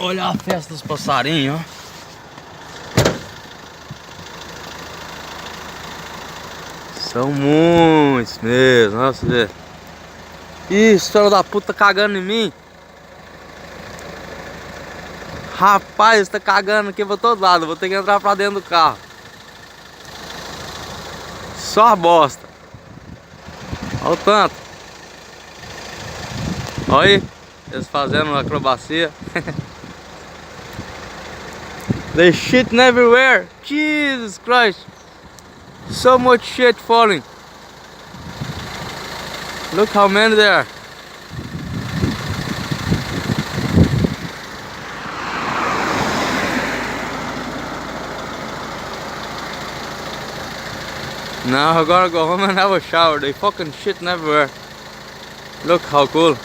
Olha a festa dos passarinhos, ó. São muitos mesmo, olha você ver. Isso, filho da puta cagando em mim. Rapaz, tá cagando aqui pra todo lado. Vou ter que entrar pra dentro do carro. Só a bosta. Olha o tanto. Olha aí, eles fazendo acrobacia. They shitting everywhere. Jesus Christ. So much shit falling. Look how many there are. Now I gotta go home and have a shower. They fucking shitting everywhere. Look how cool.